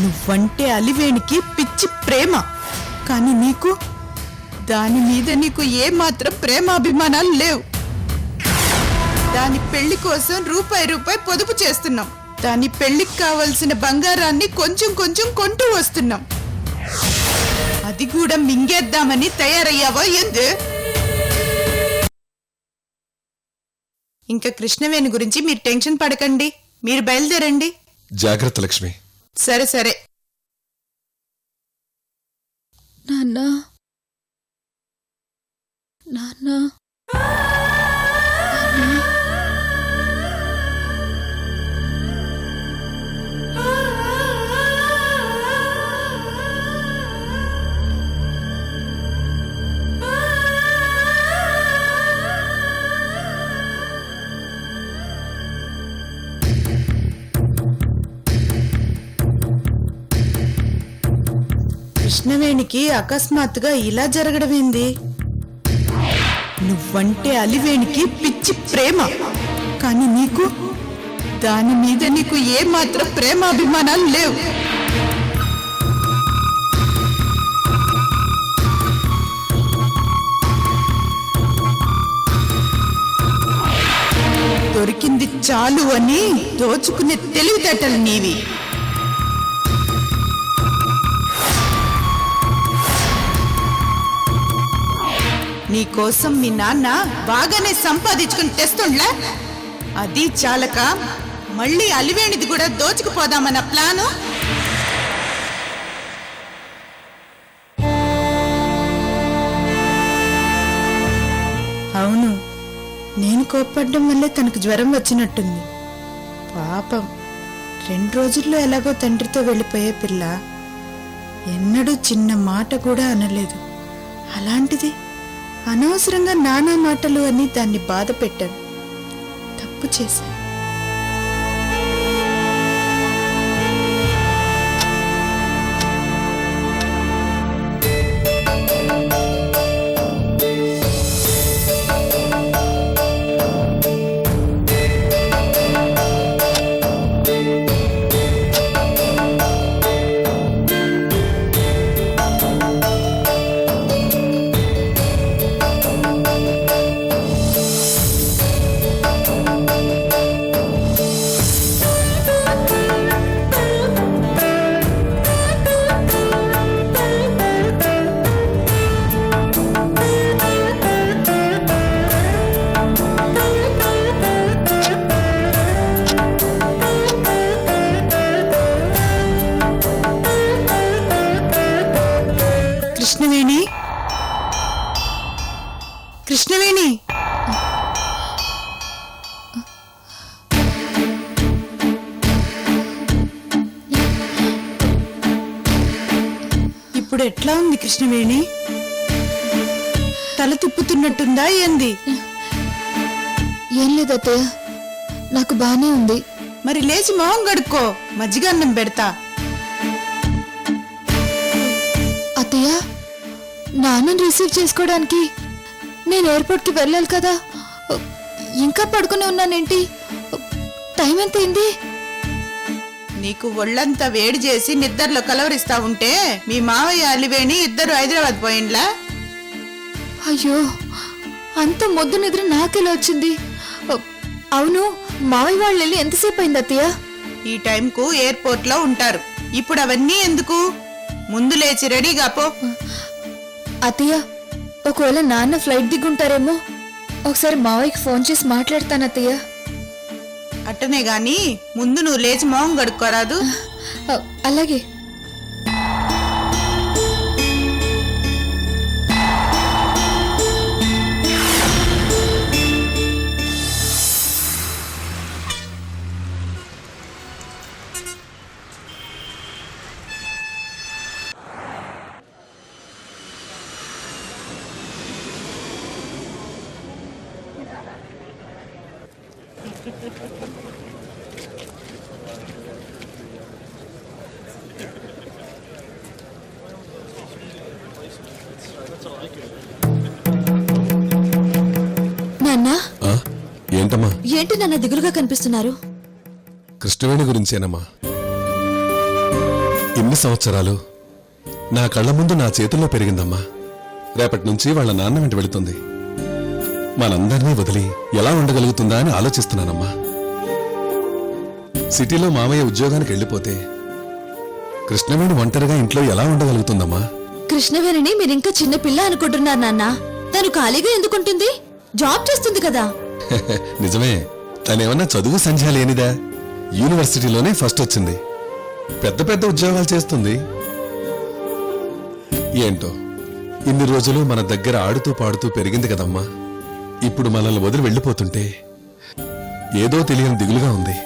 నువ్వంటే అలివేణికి పిచ్చి ప్రేమ. కానీ నీకు దాని మీద నీకు ఏమాత్రం ప్రేమాభిమానాలు లేవు. దాని పెళ్లి కోసం రూపాయి పొదుపు చేస్తున్నాం. దాని పెళ్లికి కావలసిన బంగారాన్ని కొంచెం కొంచెం కొంటూ వస్తున్నాం. అది కూడా మింగేద్దామని తయారయ్యావో ఎందు? ఇంకా కృష్ణవేణి గురించి మీరు టెన్షన్ పడకండి. మీరు బయలుదేరండి. జాగ్రత్త లక్ష్మి. సరే సరే. నాన్నా నాన్నా కృష్ణవేణికి అకస్మాత్తుగా ఇలా జరగడమేంది? నువ్వంటే అలివేణికి పిచ్చి ప్రేమ. కానీ నీకు దాని మీద నీకు ఏమాత్రం ప్రేమాభిమానాలు లేవు. దొరికింది చాలు అని దోచుకునే తెలివితేటలు నీవి. నీకోసం మీ నాన్న బాగానే సంపాదించుకుని తెస్తుండ్లా? అది చాలక మళ్ళీ అలివేణిది కూడా దోచుకుపోదామన్న ప్లాను. అవును, నేను కోప్పడ్డం వల్లే తనకు జ్వరం వచ్చినట్టుంది. పాపం 2 రోజుల్లో ఎలాగో తండ్రితో వెళ్ళిపోయే పిల్ల ఎన్నడూ చిన్న మాట కూడా అనలేదు. అలాంటిది అనవసరంగా నానా మాటలు అని దాన్ని బాధ పెట్టాను. తప్పు చేశాను. కృష్ణవేణి, కృష్ణవేణి, ఇప్పుడు ఎట్లా ఉంది కృష్ణవేణి? తల తిప్పుతున్నట్టుందా ఏంది? ఏం లేదత్తయ్య, నాకు బానే ఉంది. మరి లేచి మొహం గడుక్కో, మజ్జిగన్నం పెడతా. అత్తయ్య, నాన్నని రిసీవ్ చేసుకోవడానికి నేను ఎయిర్పోర్ట్కి వెళ్ళాలి కదా. ఇంకా పడుకుని ఉన్నానేంటి? టైం ఎంత అయింది? నీకు ఒళ్ళంతా వేడి చేసి నిద్రలో కలవరిస్తా ఉంటే మీ మావయ్య అలివేణి ఇద్దరు హైదరాబాద్ పోయిండ్లా? అయ్యో, అంత మొద్దు నిద్ర నాకెలా వచ్చింది? అవును, మావయ్య వాళ్ళు వెళ్ళి ఎంతసేపు అయింది అత్తయ్య? ఈ టైంకు ఎయిర్పోర్ట్ లో ఉంటారు. ఇప్పుడు అవన్నీ ఎందుకు? ముందు లేచి రెడీగా పో. అత్తయ్య, ఒకవేళ నాన్న ఫ్లైట్ దిగుంటారేమో, ఒకసారి మావయ్యకి ఫోన్ చేసి మాట్లాడతాను అత్తయ్య. అట్టనే గాని ముందు నువ్వు లేచి మొహం గడుక్కోరాదు? అలాగే. నాన్నా, ఏంటమ్మా? ఏంటి నాన్న దిగులుగా కనిపిస్తున్నారు? కృష్ణవేణి గురించేనమ్మా. ఇన్ని సంవత్సరాలు నా కళ్ళ ముందు నా చేతుల్లో పెరిగిందమ్మా. రేపటి నుంచి వాళ్ళ నాన్న వెంట వెళుతుంది. మనందరినీ వదిలి ఎలా ఉండగలుగుతుందా అని ఆలోచిస్తున్నానమ్మా. సిటీలో మామయ్య ఉద్యోగానికి వెళ్ళిపోతే కృష్ణవేణి ఒంటరిగా ఇంట్లో ఎలా ఉండగలుగుతుందమ్మా? కృష్ణవేణిని మీరింకా చిన్న పిల్ల అనుకుంటున్నారు నాన్న. తను ఖాళీగా ఎందుకుంటుంది? జాబ్ చేస్తుంది కదా. నిజమే, తనేమన్నా చదువు సంధ్య లేనిదా? యూనివర్సిటీలోనే ఫస్ట్ వచ్చింది. పెద్ద పెద్ద ఉద్యోగాలు చేస్తుంది. ఏంటో ఇన్ని రోజులు మన దగ్గర ఆడుతూ పాడుతూ పెరిగింది కదమ్మా. ఇప్పుడు మనల్ని వదిలి వెళ్ళిపోతుంటే ఏదో తెలియని దిగులుగా ఉంది.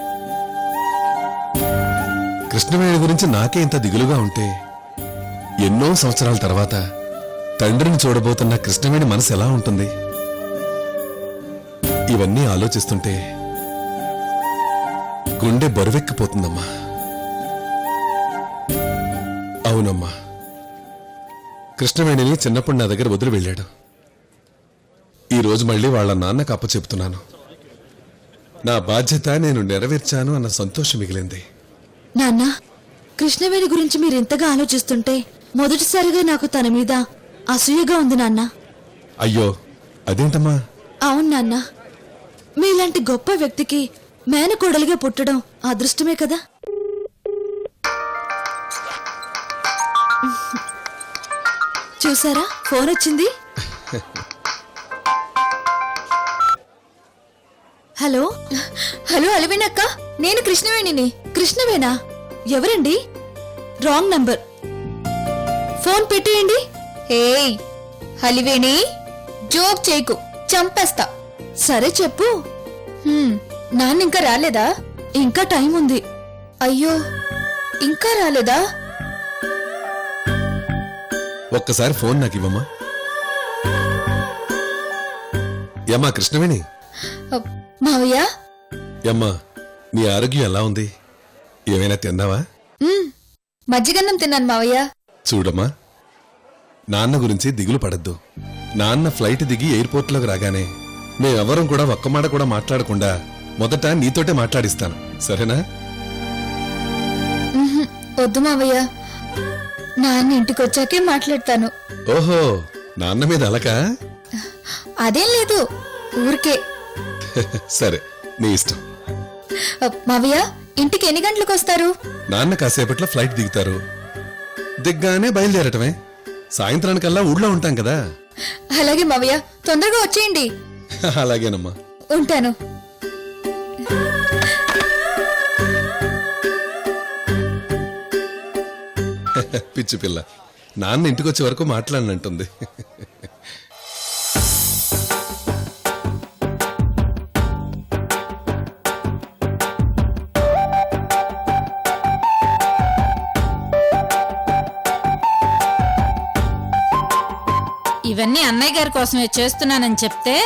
కృష్ణవేణి గురించి నాకే ఇంత దిగులుగా ఉంటే ఎన్నో సంవత్సరాల తర్వాత తండ్రిని చూడబోతున్న కృష్ణవేణి మనసు ఎలా ఉంటుంది? ఇవన్నీ ఆలోచిస్తుంటే గుండె బరువెక్కిపోతుందమ్మా. అవునమ్మా, కృష్ణవేణిని చిన్నప్పుడు నా దగ్గర వదిలి వెళ్ళాడు. ఈ రోజు మళ్ళీ వాళ్ళ నాన్నకు అప్పచెప్తున్నాను. నా బాధ్యత నేను నెరవేర్చాను అన్న సంతోషం మిగిలింది. నాన్న, కృష్ణవేణి గురించి మీరింతగా ఆలోచిస్తుంటే మొదటిసారిగా నాకు తన మీద అసూయగా ఉంది నాన్న. అయ్యో, అదేంటమ్మా? అవును నాన్న, మీలాంటి గొప్ప వ్యక్తికి మేనకోడలిగా పుట్టడం అదృష్టమే కదా. చూసారా, ఫోన్ వచ్చింది. హలో హలో అలివేణక్క, నేను కృష్ణవేణిని. కృష్ణవేణా? ఎవరండి? Wrong number. ఫోన్ పెట్టేయండి. ఏయ్ హలివేణి, జోక్ చేయకు, చంపేస్తా. సరే చెప్పు. నాన్న ఇంకా రాలేదా? ఇంకా టైం ఉంది. అయ్యో, ఇంకా రాలేదా? ఒక్కసారి ఫోన్ నాకు ఇవ్వమ్మా. ఏమ్మా కృష్ణవేణి? మావయ్య, ఏమ్మా, నీ ఆరోగ్యం ఎలా ఉంది? ఏమైనా తిన్నావా? మజ్జిగన్నం తిన్నాను మావయ్య. చూడమ్మా, నాన్న గురించి దిగులు పడద్దు. నాన్న ఫ్లైట్ దిగి ఎయిర్పోర్ట్లోకి రాగానే మేమెవరం కూడా ఒక్క మాట కూడా మాట్లాడకుండా మొదట నీతోటే మాట్లాడిస్తాను, సరేనా? వద్దు మావయ్య, నాన్న ఇంటికి వచ్చాకే మాట్లాడతాను. ఓహో, నాన్న మీద అలకా? అదేం లేదు, ఊరికే. సరే, నీ ఇష్టం. మావయ్య, ఇంటికి ఎన్ని గంటలకు వస్తారు? నాన్న కాసేపట్లో ఫ్లైట్ దిగుతారు. దిగ్గానే బయలుదేరటమే. సాయంత్రానికల్లా ఊళ్ళో ఉంటాం కదా. అలాగే మావయ్య, తొందరగా వచ్చేయండి. అలాగేనమ్మా. ఉంటాను. పిచ్చి పిల్ల, నాన్న ఇంటికొచ్చే వరకు మాట్లాడనంటుంది. ఇవన్నీ అన్నయ్య గారి కోసమే చేస్తున్నానని చెప్తే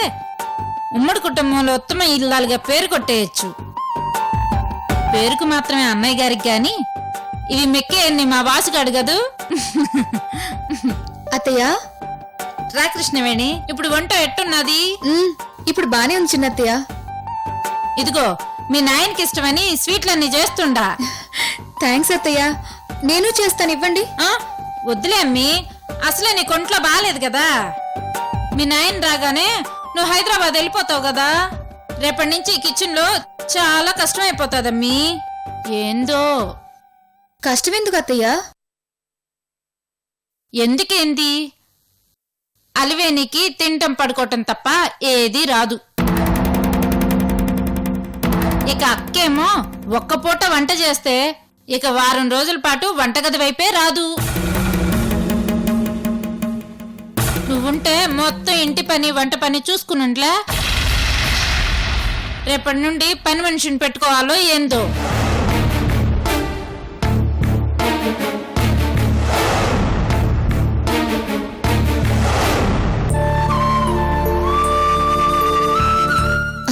ఉమ్మడి కుటుంబంలో ఉత్తమ ఇల్లాలుగా పేరు కొట్టేయచ్చు. పేరుకు మాత్రమే అన్నయ్య గారికి గాని ఇవి మెక్కేయన్ని మా వాసుగాడు గదు. అత్తయ్య, రా కృష్ణవేణి, ఇప్పుడు వంట ఎట్టున్నది? ఇప్పుడు బానే ఉంది చిన్నత్తయ్య. ఇదిగో, మీ నాయనకి ఇష్టమని స్వీట్లన్నీ చేస్తుండా. థ్యాంక్స్ అత్తయ్య, నేను చేస్తాను, ఇవ్వండి. వద్దులే అమ్మి, అసలే నీ కొంట్లో బాలేదు కదా. మీ నాయన రాగానే నువ్వు హైదరాబాద్ వెళ్ళిపోతావు కదా. రేపటి నుంచి ఈ కిచెన్ లో చాలా కష్టమైపోతాదమ్మీ. ఏందో కష్టమెందుకు అత్తయ్య? ఎందుకేంది, అలివేనికి తింటం పడుకోవటం తప్ప ఏదీ రాదు. ఇక అక్కేమో ఒక్క పూట వంట చేస్తే ఇక వారం రోజుల పాటు వంటగది వైపే రాదు. నువ్వుంటే మొత్తం ఇంటి పని వంట పని చూసుకునుంట్లా. రేపటి నుండి పని మనిషిని పెట్టుకోవాలో ఏందో.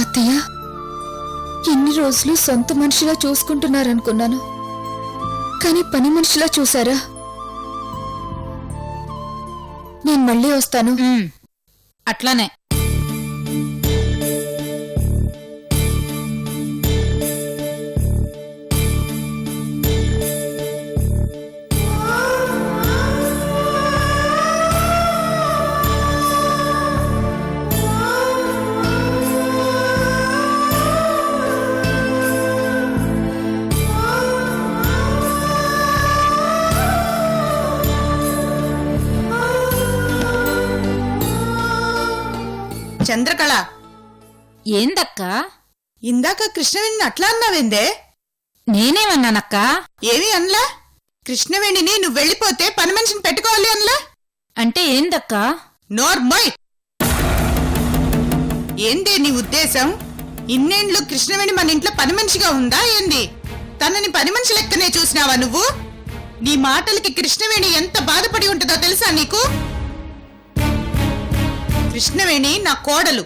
అత్తయ్య, ఎన్ని రోజులు సొంత మనిషిలా చూసుకుంటున్నారనుకున్నాను, కానీ పని మనిషిలా చూసారా? నేను మళ్ళీ వస్తాను. అట్లానే. చంద్రకళ, ఏందక్కా? ఇందాక కృష్ణవేణిని అట్లా అన్నావేందే? నేనేమన్నానక్కా? ఏమీ అనలా. కృష్ణవేణిని నువ్వు వెళ్ళిపోతే పని మనిషిని పెట్టుకోవాలి అనలా. అంటే ఏందక్కా? నోర్మోయ్! ఏందే నీ ఉద్దేశం? ఇన్నేండ్లు కృష్ణవేణి మన ఇంట్లో పని మనిషిగా ఉందా ఏంది? తనని పని మనిషి లెక్కనే చూసినావా నువ్వు? నీ మాటలకి కృష్ణవేణి ఎంత బాధపడి ఉంటుందో తెలుసా నీకు? కృష్ణవేణి నా కోడలు,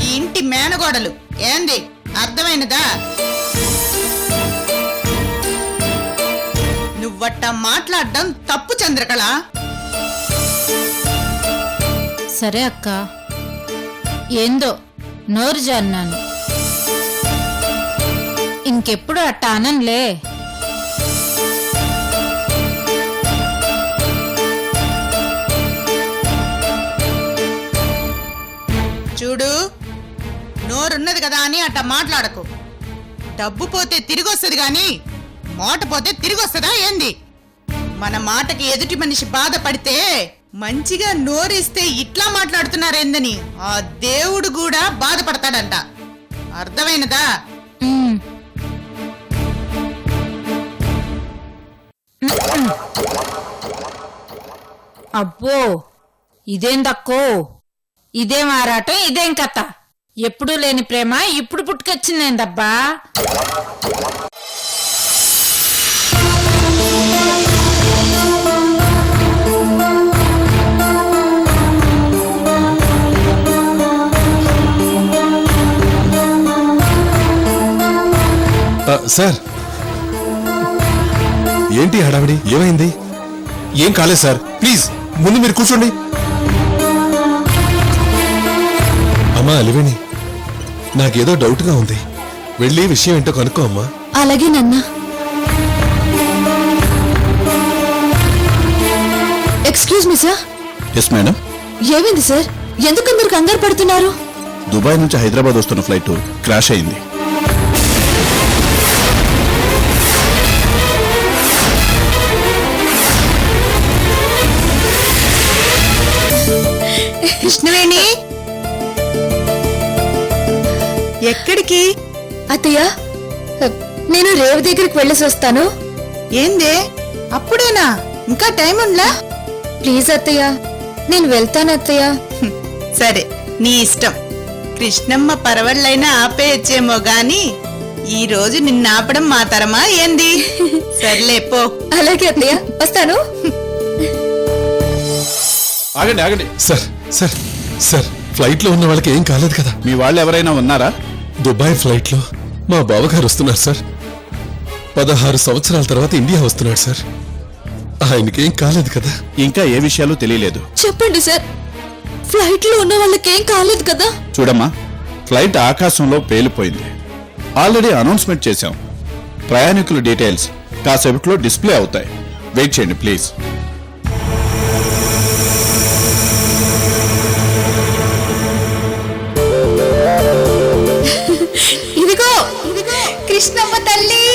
ఈ ఇంటి మేనగోడలు. ఏంది అర్థమైనదా? నువ్వట్ట మాట్లాడడం తప్పు చంద్రకళ. సరే అక్క, ఏందో నోరు జారినాను. ఇంకెప్పుడు అట్ట అననులే. చూడు, నోరున్నది కదా అని అట్ట మాట్లాడకు. డబ్బు పోతే తిరిగొస్తుంది గాని మాట పోతే తిరిగొస్తుందా ఏంది? మన మాటకి ఎదుటి మనిషి బాధపడితే మంచిగా నోరిస్తే ఇట్లా మాట్లాడుతున్నారేందని ఆ దేవుడు కూడా బాధపడతాడంట. అర్థమైనదా? ఉమ్. అబ్బో, ఇదేం దక్కో, ఇదేం ఆరాటం, ఇదేం కథ? ఎప్పుడూ లేని ప్రేమ ఇప్పుడు పుట్టుకొచ్చిందేందబ్బా? సార్, ఏంటి హడావిడి? ఏమైంది? ఏం కాలేదు సార్, ప్లీజ్ ముందు మీరు కూర్చోండి. అమ్మా అలివేణి, నాకేదో డౌట్గా ఉంది. వెళ్ళి విషయం ఏంటో కనుక్కో అమ్మా. అలాగే నాన్న. Excuse me sir. Yes madam. ఏమైంది సార్? ఎందుకు మీరు కంగారు పడుతున్నారు? దుబాయ్ నుంచి హైదరాబాద్ వస్తున్న ఫ్లైట్ క్రాష్ అయింది. కృష్ణవేణి, ఎక్కడికి? అత్తయ్య, నేను రేవు దగ్గరికి వెళ్ళేసి వస్తాను. ఏందే అప్పుడేనా? ఇంకా టైం ఉందా? ప్లీజ్ అత్తయ్య, నేను వెళ్తాను అత్తయ్య. సరే, నీ ఇష్టం. కృష్ణమ్మ పరవళ్ళైనా ఆపేయచ్చేమో గాని ఈ రోజు నిన్న ఆపడం మా తరమా ఏంది? సర్లే పో. అలాగే అత్తయ్య, వస్తాను. ఆగండి ఆగండి. సార్ సార్ సార్, ఫ్లైట్ లో ఉన్న వాళ్ళకి ఏం కాలేదు కదా? మీ వాళ్ళు ఎవరైనా ఉన్నారా? దుబాయ్ ఫ్లైట్ లో మా బావగారు వస్తున్నారు సార్. 16 సంవత్సరాల తర్వాత ఇండియా వస్తున్నాడు సార్. ఆయనకేం కాలేదు కదా? ఇంకా ఏ విషయాలు తెలియలేదు. చెప్పండి సార్, ఫ్లైట్ లో ఉన్న వాళ్ళకేం కాలేదు కదా? చూడమ్మా, ఫ్లైట్ ఆకాశంలో పేలిపోయింది. ఆల్రెడీ అనౌన్స్మెంట్ చేశాం. ప్రయాణికుల డీటెయిల్స్ కాసేపట్లో డిస్ప్లే అవుతాయి. వెయిట్ చేయండి ప్లీజ్. ఇదిగో కృష్ణమ్మ తల్లి,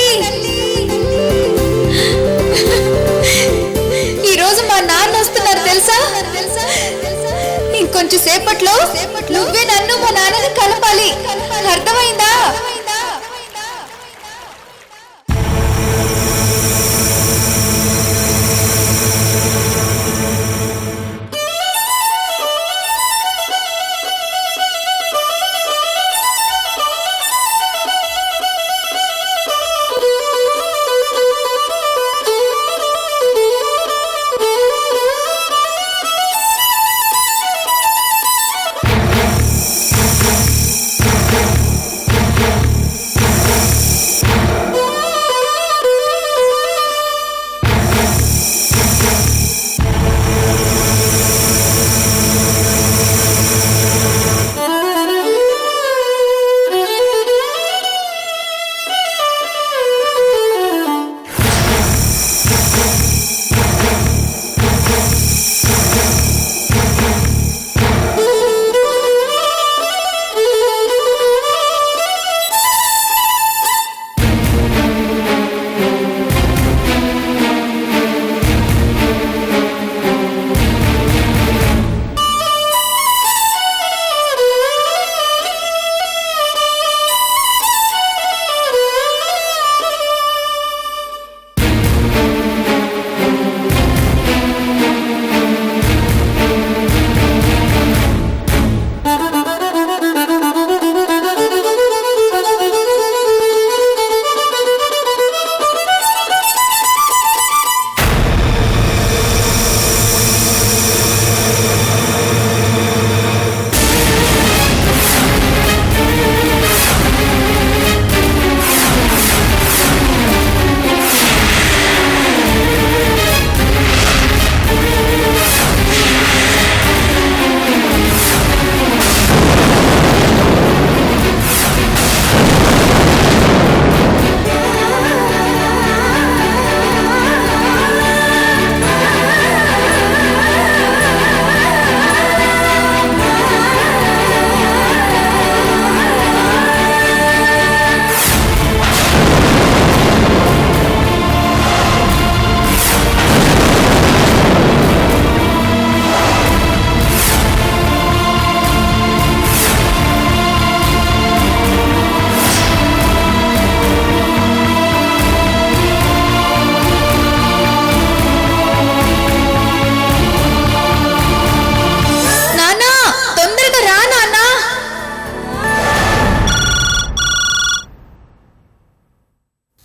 ఈ రోజు మా నాన్న వస్తున్నారు తెలుసా? ఇంకొంచెం సేపట్లో నువ్వే నన్ను మా నాన్నని కలపాలి. అర్థమైందా?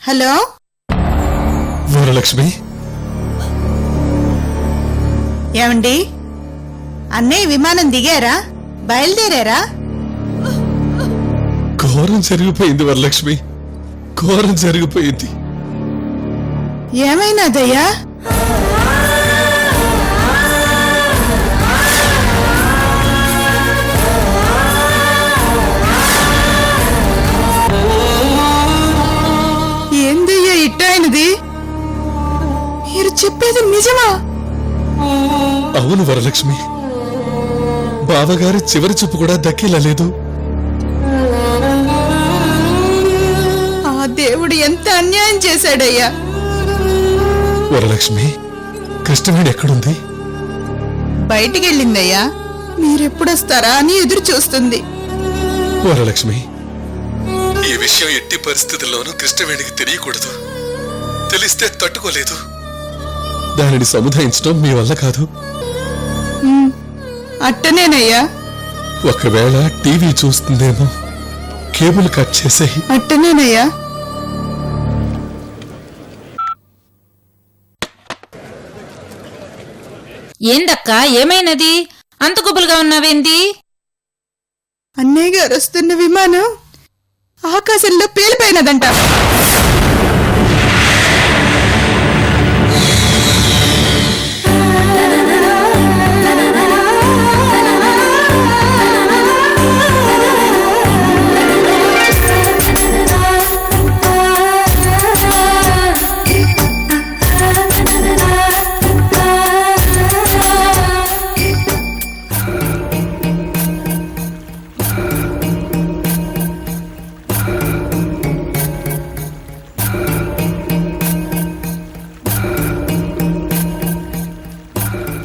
హలో వరలక్ష్మి, ఏమండి అన్నయ్య విమానం దిగారా? బయలుదేరారా? ఘోరం జరిగిపోయింది వరలక్ష్మి, ఘోరం జరిగిపోయింది. ఏమైనాదయ్యా? ఏందయ్యా ఇట్టయినది? మీరు చెప్పేది నిజమా? అవును వరలక్ష్మి, బావగారి చివరి చూపు కూడా దక్కేలా లేదు. ఆ దేవుడు ఎంత అన్యాయం చేశాడయ్యా. వరలక్ష్మి, కృష్ణవేణి ఎక్కడుంది? బయటికెళ్ళిందయ్యా. మీరెప్పుడొస్తారా అని ఎదురు చూస్తుంది. వరలక్ష్మి, ఈ విషయం ఎట్టి పరిస్థితుల్లోనూ కృష్ణవేణికి తెలియకూడదు. తెలిస్తే తట్టుకోలేదు. దానిని సముదాయించడం మీ వల్ల కాదు. అట్టనేనయ్యా. ఒకవేళ టీవీ చూస్తుందేమో, కేబుల్ కట్ చేసేయి. అట్టనేనయ్యా. ఏందక్క, ఏమైనది? అంత గుబులుగా ఉన్నావేంది? అన్నయ్య గారు వస్తున్న విమానం ఆకాశంలో పేలిపోయినదంట.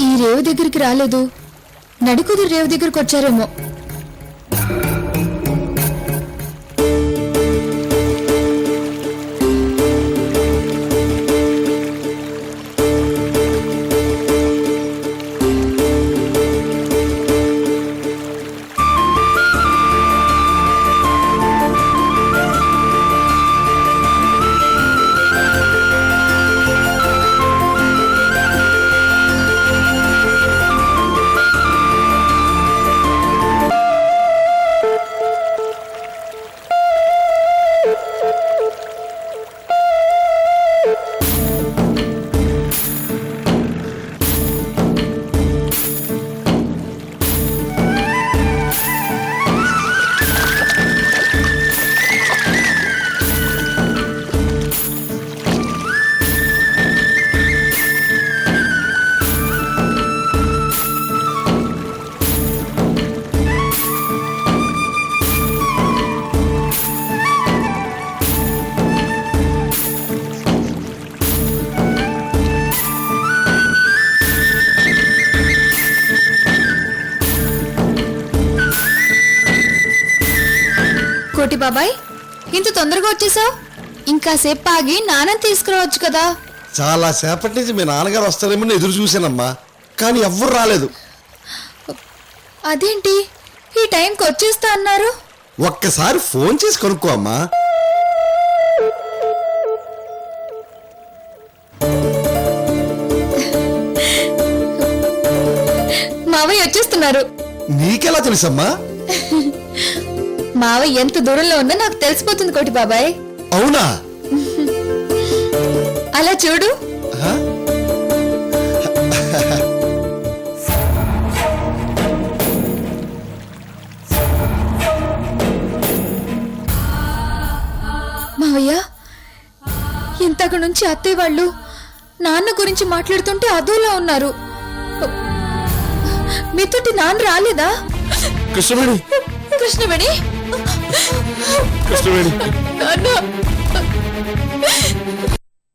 ఈ రేవు దగ్గరికి రాలేదు, నడికుదురు రేవు దగ్గరికి వచ్చారేమో. కోటి బాబాయ్, ఇంత తొందరగా వచ్చేసావు? ఇంకా సేపు ఆగి నాన్న తీసుకురావచ్చు కదా. చాలా సేపటి నుంచి మీ నాన్నగారు వస్తారేమని ఎదురు చూశానమ్మా, కానీ ఎవ్వరు రాలేదు. అదేంటి ఈ టైంకి వచ్చేస్తా అన్నారు? ఒక్కసారి ఫోన్ చేసి కనుక్కో అమ్మా. మావయ్య వచ్చేస్తున్నారు. నీకెలా తెలుసమ్మా? మావయ్య ఎంత దూరంలో ఉందో నాకు తెలిసిపోతుంది కోటి బాబాయ్. అవునా? అలా చూడు. ఆ? మావయ్య, ఇంతకు నుంచి అత్తయ్య వాళ్ళు నాన్న గురించి మాట్లాడుతుంటే అదోలా ఉన్నారు. మీతోటి నాన్న రాలేదా? కృష్ణవేణి, కృష్ణవేణి, కృష్ణవేణి, నాన్న